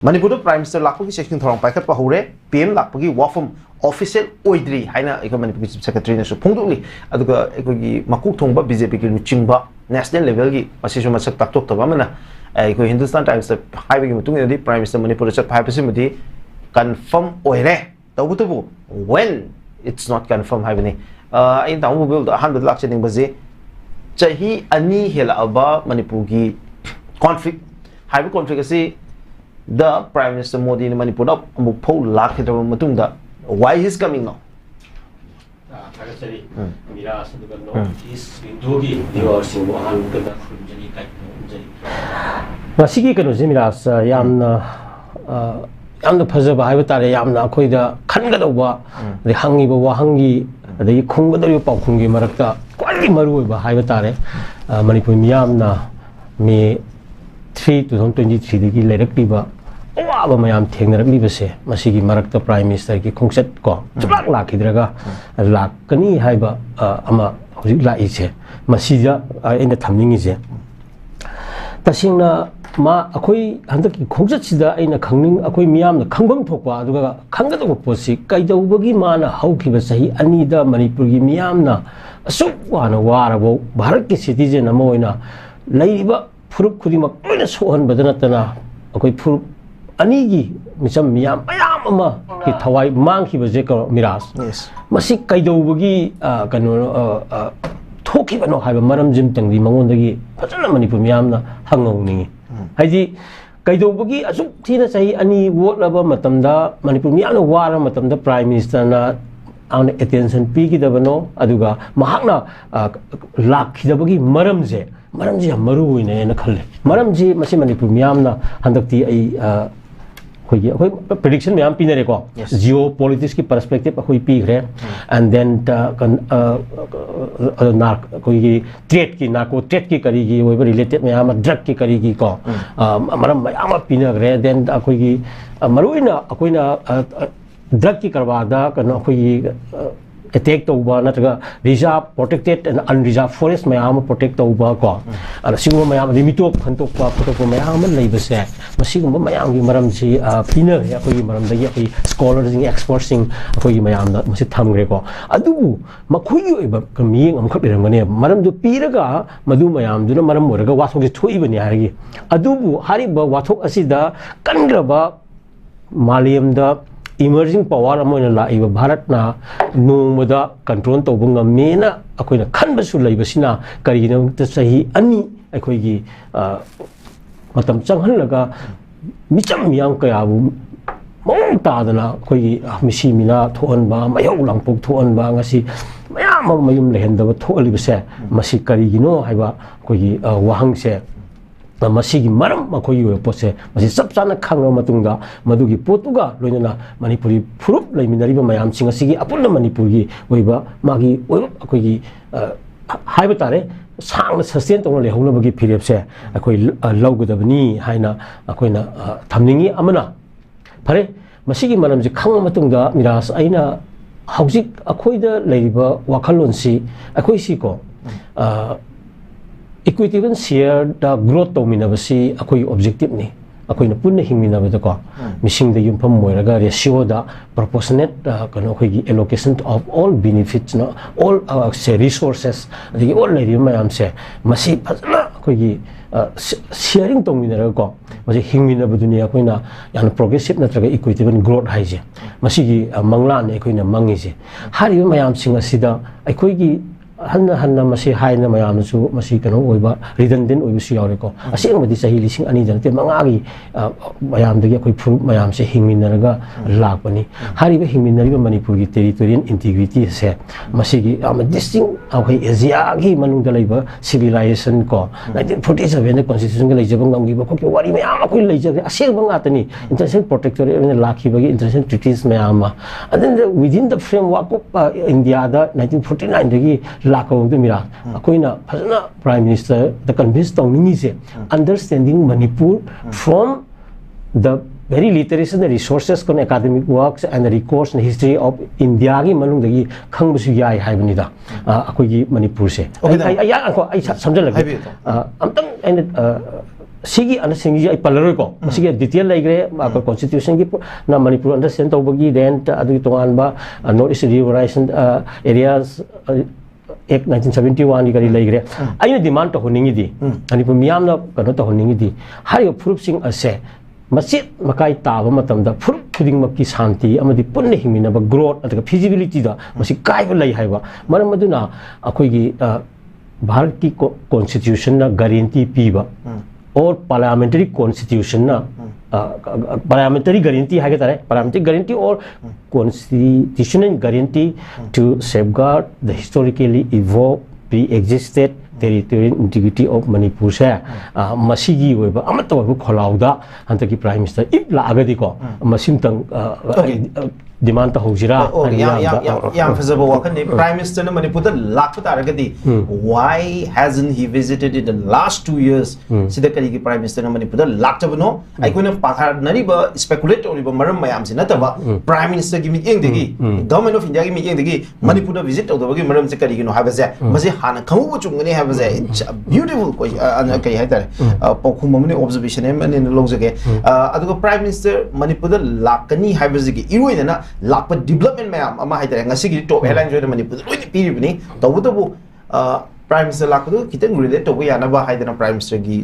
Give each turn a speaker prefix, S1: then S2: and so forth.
S1: Manipur Prime Minister lakpagi section thorong paikat pa hore PM lakpagi work from official oidri haina iko Manipur Chief Secretary na su phongduli aduga iko gi makuk thongba BJP ki luchingba national level gi masisu masak taktok to bamana iko Hindustan Times haibe gi mutung di Prime Minister Manipur chat phai pasimati confirm oire tawbutubu when it's not confirm haibani in tamu bil han bad lak chening baje chahi ani hela aba Manipur gi conflict haibe conflict asi the Prime Minister Modi in Manipur amuk phau lak hidra matungda why he's coming now
S2: Thakasari mira sadugan no is windogi viewers sing han kada khunjani kai khunjani
S3: masigi kanu mira yamna yamna phajaba haiba tare yamna khoida khangadawa de hangiba wahangi de khunggadari paukhungi marakta kwali maru ba haiba tare Manipur miyamna me 2023 dagi lerakliba awaba mayam thengnarakliba masigi marakta Prime Minister ki khongset ko chuplak lakidraga lakani haiba ama hojik lai se masija ena thamningi se tasingna ma akoi handak ki khongset sida aina khangning akoi miyamna khangbam thokpa aduga khanggadaba posi kaidawbagi mana haukiba sahi anida Manipur gi miyamna asuk wana warabo Bharat ki citizen ama oina laiba furup khudimak loina sohanbada natana akoi furup anigi misam miyam mayam ama ki thawai mangkhiba je ka miras masi kaidawbagi kanu thokiba no haiba maram jim tangdi mangondagi fajana Manipur miyamna hangawningi haiji kaidawbagi asuk thina sahi ani wotlaba matamda Manipur miyamna wara matamda Prime Minister na aun attention pigidabano aduga mahakna lakhidabagi maramje maru ine na khalle maramji masi Manipur miyamna handakti ai khoi prediction miyam pinare ko geopolitics ki perspective khoi pi gre and then khoi trade ki narco trade ki kari gi oi related miyam drug ki kari gi ko maram miyam pina gre then khoi gi maruina khoina drug ki karwada kana khoi attack tauba natraga reserve protected and unreserved forest mayam protect tauba ko ala singwa mayam limito khantok pa photo mayam leibase masigumba mayam gi maram ji pina ya koi maram da ya scholars and experts sing koi mayam da masi thamgre ko adu makhoi ba kami am khak lerangane maram du piraga madu mayam du na maram moraga wasok ji thoi bani harigi adu hari ba wathok asida kangraba maliam da emerging power amoina laiba Bharatna nongmada control tawba ngamena akoina khanbasu leibasina karina ta sahi ani akoigi matam changhallaga micham miyam kayabu mong tadana akoigi misi mina thoanba mayau langpok thoanba ngasi mayam mayum lehendaba thoalibase masi karigino haiba akoigi wahangse masigi maram makoi yo pose masi sapsana khangro matungda madugi potuga loinana Manipuri phurup laiminariba mayam singa sigi apuna Manipuri oiba magi oi akoigi haiba tare sang sustain tong le honabagi phirepse akoi lawgudabni haina akoina thamningi amana phare masigi maram ji khang matungda miras aina haujik akoida leiba wakhalonsi akoi si ko equity and share the growth to minabasi akoi objective ni akoi na punna hingminabada ko missing the yumpam moiraga ratio da proportionate kano khoi allocation of all benefits no all say resources the all lady mayam se masi phajana khoi sharing to minaraga ko masi hingminabadu ni akoi na yan progressive natraga equity and growth haije masi gi mangla ne akoi na mangi je hari mayam singa sida akoi gi hanna masi haina mayam su masi kano oiba redundant oiba su yaure ko asengmadi sahi lising ani janate mangagi mayam dagi akoi phur mayam se hingminaraga lakpani hariba hingminariba Manipur gi territorial integrity se masi gi distinct akoi asia gi manungda leiba civilization ko 1947 ne constitution ga leijaba ngamgi ba ko wari mayam akoi leijaba asengba ngatani international protectorate ne lakibagi international treaties mayam and then within the framework of India da 1949 dagi lakawang mira akoina phajana Prime Minister the convince tawningi se understanding Manipur from the very literacy and the resources kon academic works and the recourse and history of India gi manung dagi khangbasu yai haibani da akoigi Manipur se ai samjala amtang and सिगी अनसिंगी आई पलर को सिगी detail लाइग्रे constitution की ना Manipur understand तौबगी देन अदुगी तोंगानबा north east रिवराइजेशन areas एक 1971 की करी लाइग्रे आई डिमांड तो होनिंगी दी मणिपुर मियाम ना कनो तो होनिंगी दी हारियो प्रूफ सिंग असे मसित मकाई ताब मतमदा फुरुप खुदिंगमक की शांति अमदी पुण्य हिमिनब ग्रोथ अथवा फिजिबिलिटी दा मसि कायब लई हाइबा मरम मदुना अखोगी भारत की कॉन्स्टिट्यूशन ना गारंटी पीबा और पार्लियामेंट्री कॉन्स्टिट्यूशन ना पार्लियामेंट्री गारंटी है पार्लियामेंट्री गारंटी और constitutional guarantee to safeguard the historically evolve pre existed territorial integrity of Manipur से मसीगी होइबा अमत होइबा खोलाउदा हंतकी प्राइम मिनिस्टर इब लागदी को मसिमतंग डिमांड तो होजिरा
S1: याम फजबो वखन प्राइम मिनिस्टर ने मणिपुर दा लाख तारगदी why hasn't he visited in the last 2 years सिदा करी की प्राइम मिनिस्टर ने मणिपुर दा लाख तबनो आइकोने पाखार नरीबा स्पेकुलेट ओरिबा मरम मयाम से नतबा प्राइम मिनिस्टर की मीटिंग देगी गवर्नमेंट ऑफ इंडिया की मीटिंग देगी मणिपुर दा विजिट तौदबगी मरम से करी गिनो हाबजे मसे हाना खमु चुंगने हाबजे ब्यूटीफुल कोई कई हाइतारे पखुम ममने ऑब्जर्वेशन है मने लोगजगे अदुगा प्राइम मिनिस्टर मणिपुर दा लाकनी हाबजे इरोइना लाप डेवलपमेंट मैम अमा हाइतारे ngasi gi top headline joy manipur loi piribni tawbu tabu prime minister lakdu kiteng relate to yana ba haidana prime minister gi